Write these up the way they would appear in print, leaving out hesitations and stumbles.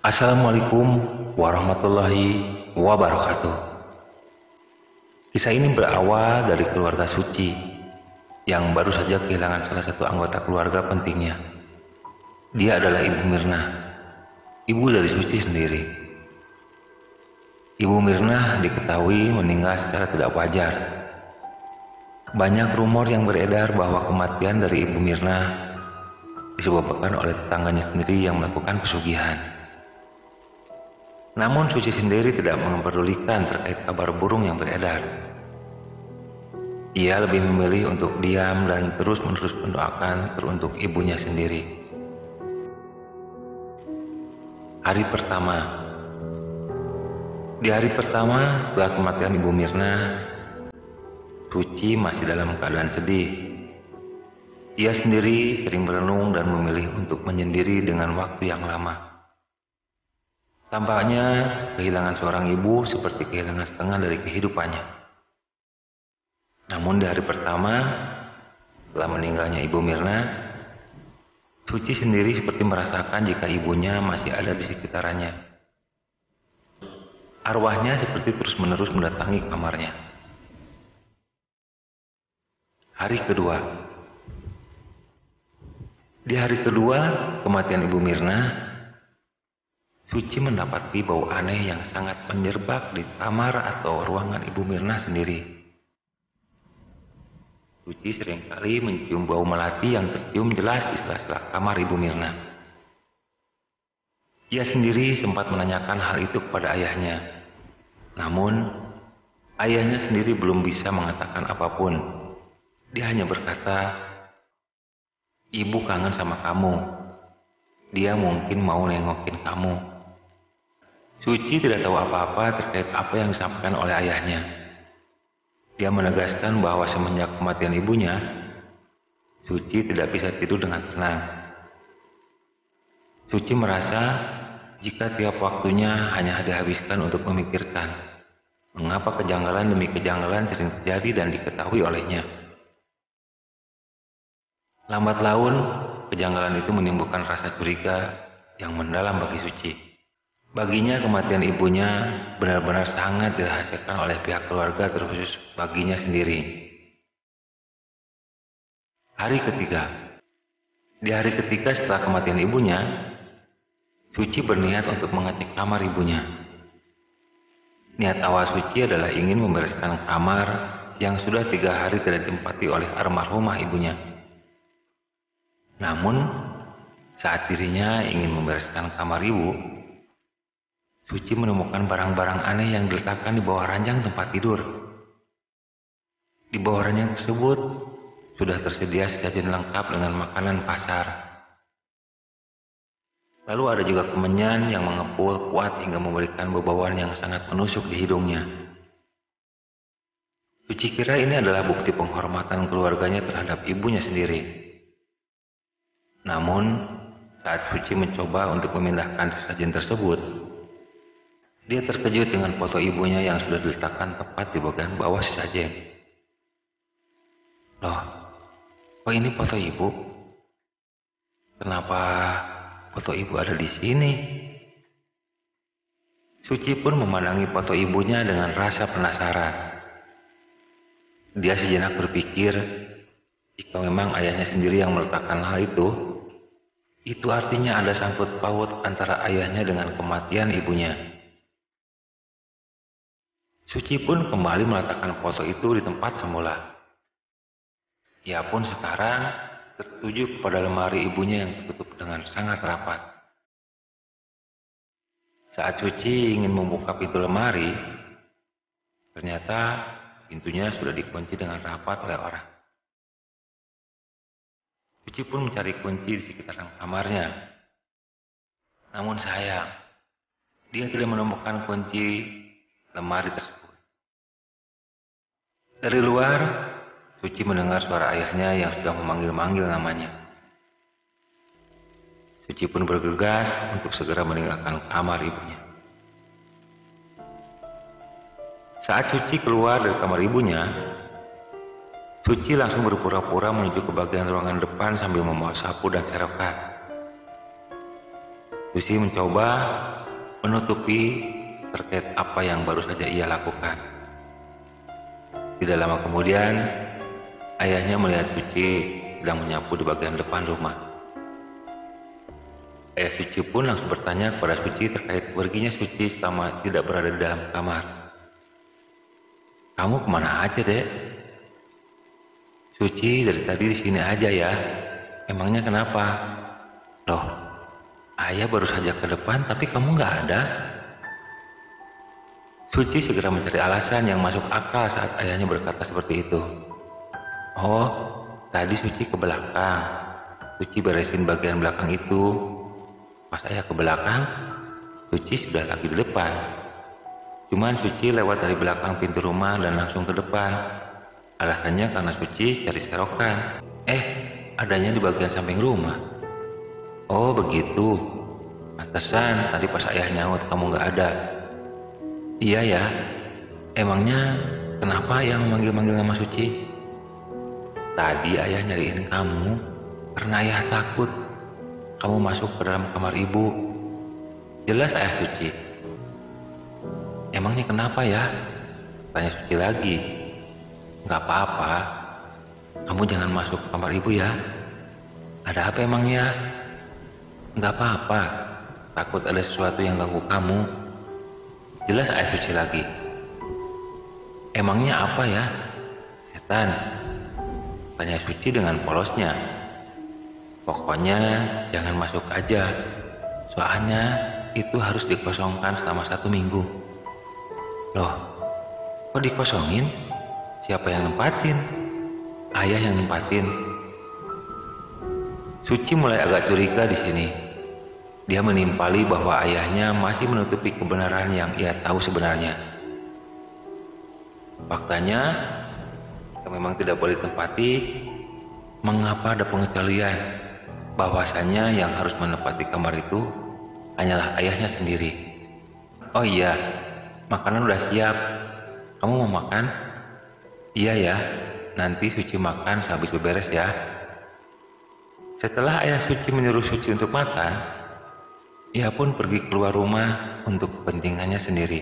Assalamualaikum warahmatullahi wabarakatuh. Kisah ini berawal dari keluarga Suci yang baru saja kehilangan salah satu anggota keluarga pentingnya. Dia adalah Ibu Mirna, ibu dari Suci sendiri. Ibu Mirna diketahui meninggal secara tidak wajar. Banyak rumor yang beredar bahwa kematian dari Ibu Mirna disebabkan oleh tetangganya sendiri yang melakukan pesugihan. Namun Suci sendiri tidak memperdulikan terkait kabar burung yang beredar. Ia lebih memilih untuk diam dan terus-menerus mendoakan teruntuk ibunya sendiri. Hari pertama. Di hari pertama setelah kematian Ibu Mirna, Suci masih dalam keadaan sedih. Ia sendiri sering berenung dan memilih untuk menyendiri dengan waktu yang lama. Tampaknya kehilangan seorang ibu seperti kehilangan setengah dari kehidupannya. Namun di hari pertama setelah meninggalnya Ibu Mirna, Suci sendiri seperti merasakan jika ibunya masih ada di sekitarnya. Arwahnya seperti terus-menerus mendatangi kamarnya. Hari kedua. Di hari kedua kematian Ibu Mirna, Suci mendapati bau aneh yang sangat menyerbak di kamar atau ruangan Ibu Mirna sendiri. Suci seringkali mencium bau melati yang tercium jelas di sela-sela kamar Ibu Mirna. Ia sendiri sempat menanyakan hal itu kepada ayahnya. Namun, ayahnya sendiri belum bisa mengatakan apapun. Dia hanya berkata, "Ibu kangen sama kamu. Dia mungkin mau nengokin kamu." Suci tidak tahu apa-apa terkait apa yang disampaikan oleh ayahnya. Dia menegaskan bahwa semenjak kematian ibunya, Suci tidak bisa tidur dengan tenang. Suci merasa jika tiap waktunya hanya dihabiskan untuk memikirkan mengapa kejanggalan demi kejanggalan sering terjadi dan diketahui olehnya. Lambat laun, kejanggalan itu menimbulkan rasa curiga yang mendalam bagi Suci. Baginya kematian ibunya benar-benar sangat dirahasiakan oleh pihak keluarga terkhusus baginya sendiri. Hari ketiga. Di hari ketiga setelah kematian ibunya, Suci berniat untuk mengecek kamar ibunya. Niat awal Suci adalah ingin membereskan kamar yang sudah 3 hari tidak ditempati oleh almarhumah ibunya. Namun, saat dirinya ingin membereskan kamar ibu, Suci menemukan barang-barang aneh yang diletakkan di bawah ranjang tempat tidur. Di bawah ranjang tersebut sudah tersedia sesajen lengkap dengan makanan pasar. Lalu ada juga kemenyan yang mengepul kuat hingga memberikan bau-bauan yang sangat menusuk di hidungnya. Suci kira ini adalah bukti penghormatan keluarganya terhadap ibunya sendiri. Namun, saat Suci mencoba untuk memindahkan sesajen tersebut, dia terkejut dengan foto ibunya yang sudah diletakkan tepat di bagian bawah sesajen. Loh, kok ini foto ibu? Kenapa foto ibu ada di sini? Suci pun memandangi foto ibunya dengan rasa penasaran. Dia sejenak berpikir, jika memang ayahnya sendiri yang meletakkan hal itu artinya ada sangkut paut antara ayahnya dengan kematian ibunya. Suci pun kembali meletakkan foto itu di tempat semula. Ia pun sekarang tertuju kepada lemari ibunya yang tertutup dengan sangat rapat. Saat Suci ingin membuka pintu lemari, ternyata pintunya sudah dikunci dengan rapat oleh orang. Suci pun mencari kunci di sekitaran kamarnya. Namun sayang, dia tidak menemukan kunci lemari tersebut. Dari luar, Suci mendengar suara ayahnya yang sudah memanggil-manggil namanya. Suci pun bergegas untuk segera meninggalkan kamar ibunya. Saat Suci keluar dari kamar ibunya, Suci langsung berpura-pura menuju ke bagian ruangan depan sambil membawa sapu dan serokan. Suci mencoba menutupi terkait apa yang baru saja ia lakukan. Tidak lama kemudian, ayahnya melihat Suci sedang menyapu di bagian depan rumah. Ayah Suci pun langsung bertanya kepada Suci terkait perginya Suci selama tidak berada di dalam kamar. "Kamu kemana aja, Dek?" "Suci dari tadi di sini aja ya. Emangnya kenapa?" "Loh, ayah baru saja ke depan tapi kamu nggak ada." Suci segera mencari alasan yang masuk akal saat ayahnya berkata seperti itu. "Oh, tadi Suci ke belakang. Suci beresin bagian belakang itu. Pas ayah ke belakang, Suci sudah lagi di depan. Cuman Suci lewat dari belakang pintu rumah dan langsung ke depan. Alasannya karena Suci cari serokan. Adanya di bagian samping rumah." "Oh begitu. Pantesan tadi pas ayah nyaut kamu nggak ada." "Iya ya. Emangnya kenapa ayah memanggil-manggil nama Suci?" "Tadi ayah nyariin kamu karena ayah takut kamu masuk ke dalam kamar ibu." "Jelas ayah Suci." "Emangnya kenapa ya?" tanya Suci lagi. "Nggak apa-apa. Kamu jangan masuk ke kamar ibu ya." "Ada apa emangnya?" "Nggak apa-apa. Takut ada sesuatu yang ganggu kamu." Jelas ayah Suci lagi. "Emangnya apa ya?" "Setan," tanya Suci dengan polosnya. "Pokoknya jangan masuk aja. Soalnya itu harus dikosongkan selama 1 minggu." "Loh, kok dikosongin? Siapa yang nempatin?" "Ayah yang nempatin." Suci mulai agak curiga di sini. Dia menimpali bahwa ayahnya masih menutupi kebenaran yang ia tahu sebenarnya. Faktanya, jika memang tidak boleh ditempati, mengapa ada pengecualian bahwasanya yang harus menempati kamar itu hanyalah ayahnya sendiri. "Oh iya, makanan udah siap. Kamu mau makan?" "Iya ya, nanti Suci makan sehabis beberes ya." Setelah ayah Suci menyuruh Suci untuk makan, ia pun pergi keluar rumah untuk kepentingannya sendiri.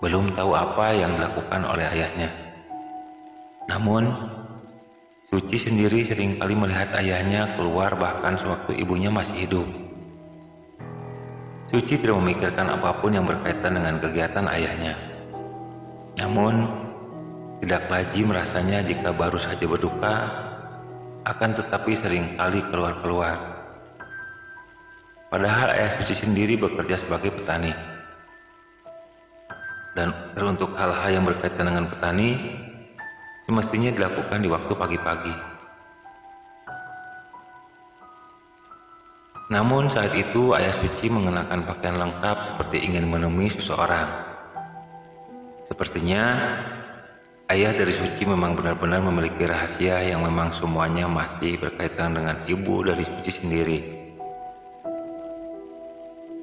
Belum tahu apa yang dilakukan oleh ayahnya. Namun, Suci sendiri seringkali melihat ayahnya keluar bahkan sewaktu ibunya masih hidup. Suci tidak memikirkan apapun yang berkaitan dengan kegiatan ayahnya. Namun, tidak lazim rasanya jika baru saja berduka, akan tetapi seringkali keluar-keluar. Padahal ayah Suci sendiri bekerja sebagai petani. Dan teruntuk hal-hal yang berkaitan dengan petani, semestinya dilakukan di waktu pagi-pagi. Namun saat itu ayah Suci mengenakan pakaian lengkap seperti ingin menemui seseorang. Sepertinya ayah dari Suci memang benar-benar memiliki rahasia yang memang semuanya masih berkaitan dengan ibu dari Suci sendiri.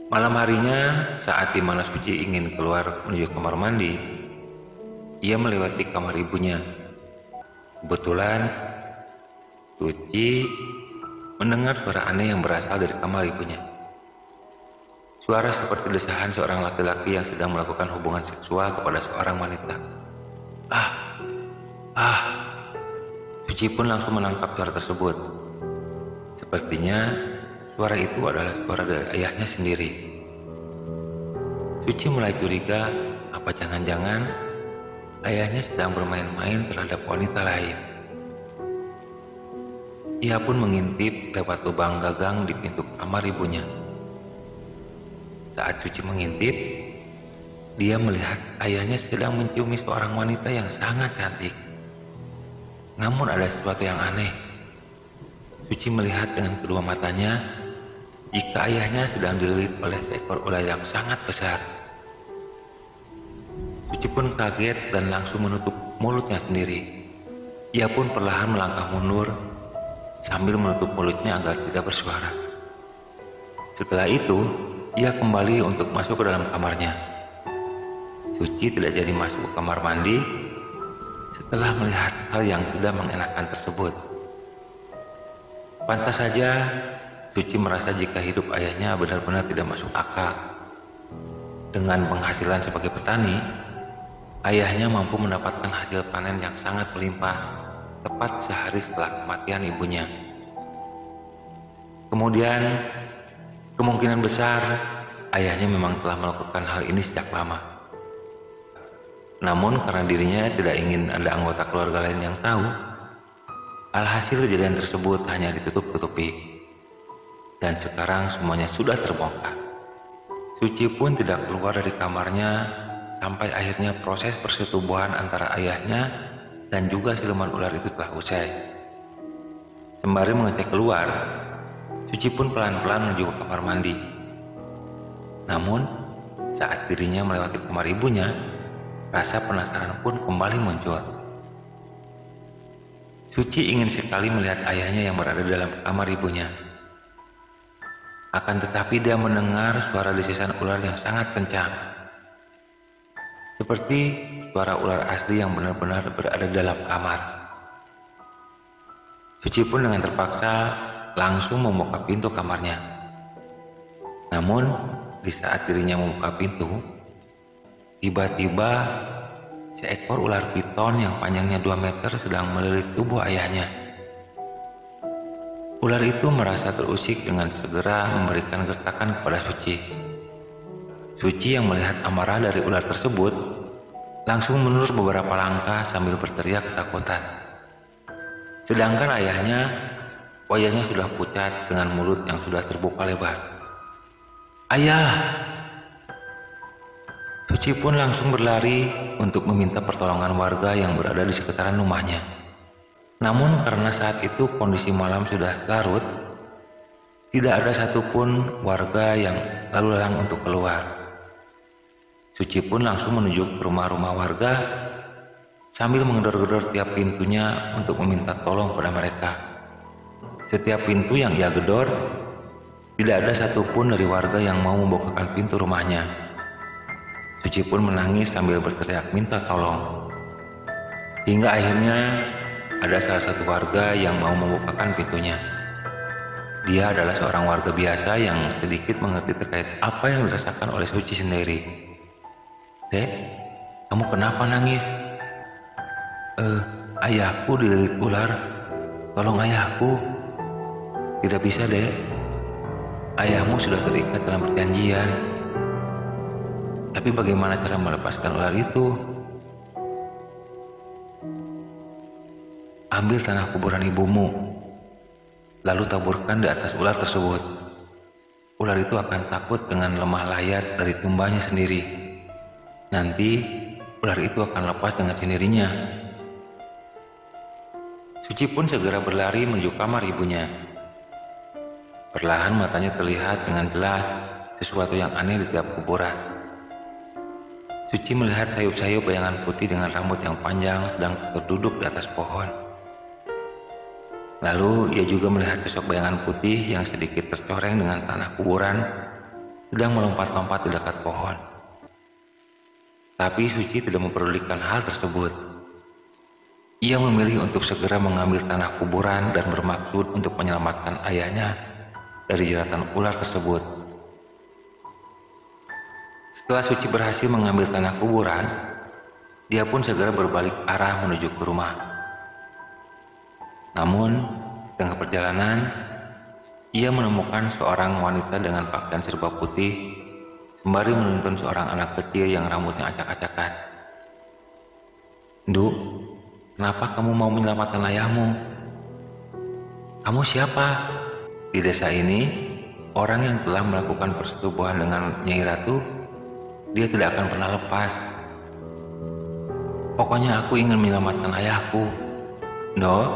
Malam harinya, saat dimana Suci ingin keluar menuju kamar mandi, ia melewati kamar ibunya. Kebetulan, Suci mendengar suara aneh yang berasal dari kamar ibunya. Suara seperti desahan seorang laki-laki yang sedang melakukan hubungan seksual kepada seorang wanita. Suci pun langsung menangkap suara tersebut. Sepertinya suara itu adalah suara dari ayahnya sendiri. Suci mulai curiga, apa jangan-jangan ayahnya sedang bermain-main terhadap wanita lain. Ia pun mengintip lewat lubang gagang di pintu kamar ibunya. Saat Suci mengintip, dia melihat ayahnya sedang menciumi seorang wanita yang sangat cantik. Namun ada sesuatu yang aneh. Suci melihat dengan kedua matanya jika ayahnya sedang dililit oleh seekor ular yang sangat besar. Suci pun kaget dan langsung menutup mulutnya sendiri. Ia pun perlahan melangkah mundur sambil menutup mulutnya agar tidak bersuara. Setelah itu, ia kembali untuk masuk ke dalam kamarnya. Suci tidak jadi masuk ke kamar mandi setelah melihat hal yang tidak mengenakan tersebut. Pantas saja Suci merasa jika hidup ayahnya benar-benar tidak masuk akal. Dengan penghasilan sebagai petani, ayahnya mampu mendapatkan hasil panen yang sangat melimpah tepat sehari setelah kematian ibunya. Kemudian, kemungkinan besar ayahnya memang telah melakukan hal ini sejak lama. Namun karena dirinya tidak ingin ada anggota keluarga lain yang tahu, alhasil kejadian tersebut hanya ditutup-tutupi. Dan sekarang semuanya sudah terbongkar. Suci pun tidak keluar dari kamarnya sampai akhirnya proses persetubuhan antara ayahnya dan juga siluman ular itu telah usai. Sembari mengecek keluar, Suci pun pelan-pelan menuju ke kamar mandi. Namun, saat dirinya melewati kamar ibunya, rasa penasaran pun kembali muncul. Suci ingin sekali melihat ayahnya yang berada dalam kamar ibunya. Akan tetapi dia mendengar suara desisan ular yang sangat kencang. Seperti suara ular asli yang benar-benar berada dalam kamar. Suci pun dengan terpaksa langsung membuka pintu kamarnya. Namun, di saat dirinya membuka pintu, tiba-tiba seekor ular piton yang panjangnya 2 meter sedang melilit tubuh ayahnya. Ular itu merasa terusik dengan segera memberikan gertakan kepada Suci. Suci yang melihat amarah dari ular tersebut langsung mundur beberapa langkah sambil berteriak ketakutan. Sedangkan ayahnya, wajahnya sudah pucat dengan mulut yang sudah terbuka lebar. "Ayah!" Suci pun langsung berlari untuk meminta pertolongan warga yang berada di sekitaran rumahnya. Namun karena saat itu kondisi malam sudah larut, tidak ada satupun warga yang lalu lalang untuk keluar. Suci pun langsung menuju ke rumah-rumah warga sambil menggedor-gedor tiap pintunya untuk meminta tolong kepada mereka. Setiap pintu yang ia gedor, tidak ada satupun dari warga yang mau membukakan pintu rumahnya. Suci pun menangis sambil berteriak minta tolong. Hingga akhirnya ada salah satu warga yang mau membukakan pintunya. Dia adalah seorang warga biasa yang sedikit mengerti terkait apa yang dirasakan oleh Suci sendiri. "Dek, kamu kenapa nangis?" Ayahku dililit ular. Tolong ayahku." "Tidak bisa, Dek. Ayahmu sudah terikat dalam perjanjian. Tapi bagaimana cara melepaskan ular itu?" "Ambil tanah kuburan ibumu, lalu taburkan di atas ular tersebut. Ular itu akan takut dengan lemah layat dari tumbanya sendiri. Nanti ular itu akan lepas dengan sendirinya." Suci pun segera berlari menuju kamar ibunya. Perlahan matanya terlihat dengan jelas sesuatu yang aneh di tiap kuburan. Suci melihat sayup-sayup bayangan putih dengan rambut yang panjang sedang terduduk di atas pohon. Lalu ia juga melihat sosok bayangan putih yang sedikit tercoreng dengan tanah kuburan sedang melompat-lompat di dekat pohon. Tapi Suci tidak mempedulikan hal tersebut. Ia memilih untuk segera mengambil tanah kuburan dan bermaksud untuk menyelamatkan ayahnya dari jeratan ular tersebut. Setelah Suci berhasil mengambil tanah kuburan, dia pun segera berbalik arah menuju ke rumah. Namun, tengah perjalanan, ia menemukan seorang wanita dengan pakaian serba putih sembari menuntun seorang anak kecil yang rambutnya acak-acakan. "Nduk, kenapa kamu mau menyelamatkan ayahmu? Kamu siapa?" Di desa ini, orang yang telah melakukan persetubuhan dengan Nyai Ratu, dia tidak akan pernah lepas. "Pokoknya aku ingin menyelamatkan ayahku. Ndok,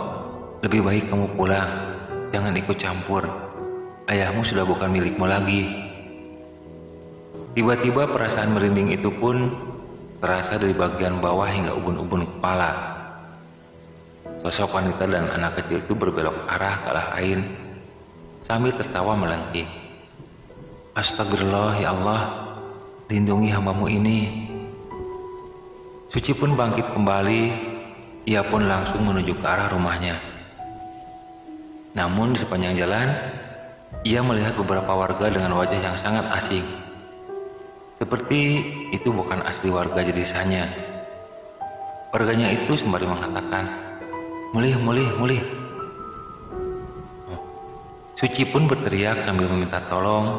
lebih baik kamu pulang, jangan ikut campur. Ayahmu sudah bukan milikmu lagi." Tiba-tiba perasaan merinding itu pun terasa dari bagian bawah hingga ubun-ubun kepala. Sosok wanita dan anak kecil itu berbelok arah ke arah lain sambil tertawa melengking. "Astagfirullah, ya Allah, lindungi hambamu ini." Suci pun bangkit kembali, ia pun langsung menuju ke arah rumahnya. Namun di sepanjang jalan, Ia melihat beberapa warga dengan wajah yang sangat asing. Seperti itu bukan asli warga desanya. Warganya itu sembari mengatakan, "Mulih, mulih, mulih." Suci pun berteriak sambil meminta tolong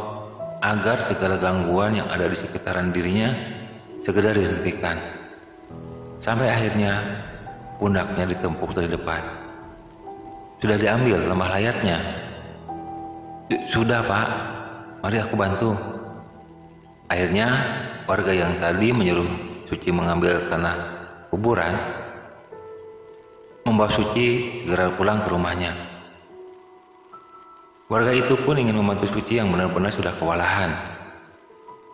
agar segala gangguan yang ada di sekitaran dirinya segera dihentikan. Sampai akhirnya pundaknya ditempuk dari depan. "Sudah diambil lemah layatnya?" "Sudah, Pak. Mari aku bantu." Akhirnya warga yang tadi menyuruh Suci mengambil tanah kuburan membawa Suci segera pulang ke rumahnya. Warga itu pun ingin membantu Suci yang benar-benar sudah kewalahan.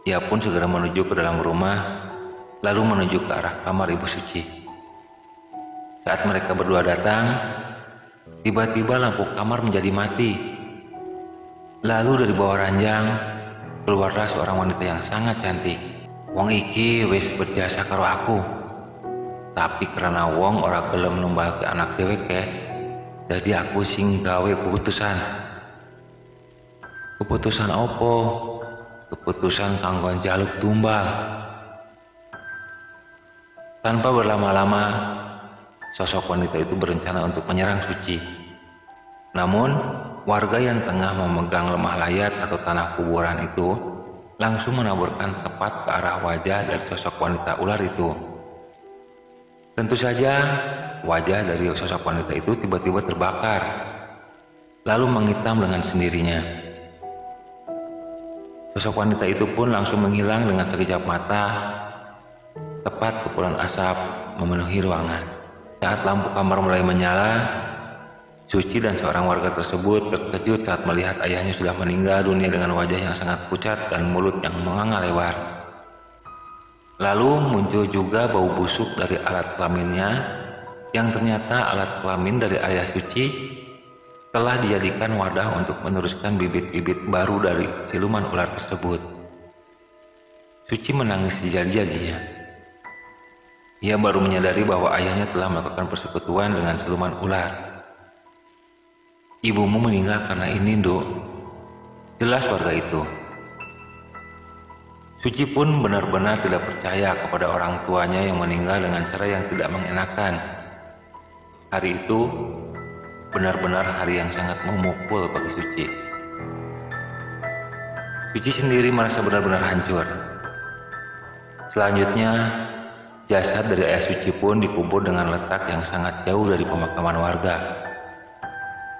Ia pun segera menuju ke dalam rumah, lalu menuju ke arah kamar Ibu Suci. Saat mereka berdua datang, tiba-tiba lampu kamar menjadi mati. Lalu dari bawah ranjang keluarlah seorang wanita yang sangat cantik. "Wong iki wis berjasa karo aku. Tapi karena wong ora gelem numbake anak dheweke, jadi aku sing gawe keputusan." "Keputusan opo?" "Keputusan kanggo njaluk tumbal." Tanpa berlama-lama, sosok wanita itu berencana untuk menyerang Suci. Namun, warga yang tengah memegang lemah layat atau tanah kuburan itu langsung menaburkan tepat ke arah wajah dari sosok wanita ular itu. Tentu saja, wajah dari sosok wanita itu tiba-tiba terbakar, lalu menghitam dengan sendirinya. Sosok wanita itu pun langsung menghilang dengan sekejap mata. Tepat kepulan asap memenuhi ruangan. Saat lampu kamar mulai menyala, Suci dan seorang warga tersebut terkejut saat melihat ayahnya sudah meninggal dunia dengan wajah yang sangat pucat dan mulut yang menganga lebar. Lalu muncul juga bau busuk dari alat kelaminnya, yang ternyata alat kelamin dari ayah Suci telah dijadikan wadah untuk meneruskan bibit-bibit baru dari siluman ular tersebut. Suci menangis sejadi-jadinya. Ia baru menyadari bahwa ayahnya telah melakukan persekutuan dengan siluman ular. "Ibumu meninggal karena ini, Nduk," jelas warga itu. Suci pun benar-benar tidak percaya kepada orang tuanya yang meninggal dengan cara yang tidak mengenakan. Hari itu benar-benar hari yang sangat memukul bagi Suci. Suci sendiri merasa benar-benar hancur. Selanjutnya, jasad dari ayah Suci pun dikubur dengan letak yang sangat jauh dari pemakaman warga.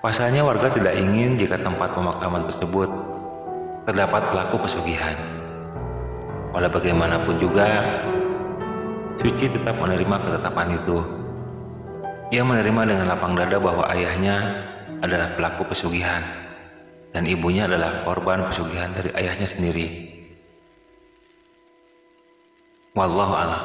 Pasalnya warga tidak ingin jika tempat pemakaman tersebut terdapat pelaku pesugihan. Walau bagaimanapun juga, Suci tetap menerima ketetapan itu. Ia menerima dengan lapang dada bahwa ayahnya adalah pelaku pesugihan dan ibunya adalah korban pesugihan dari ayahnya sendiri. Wallahu a'lam.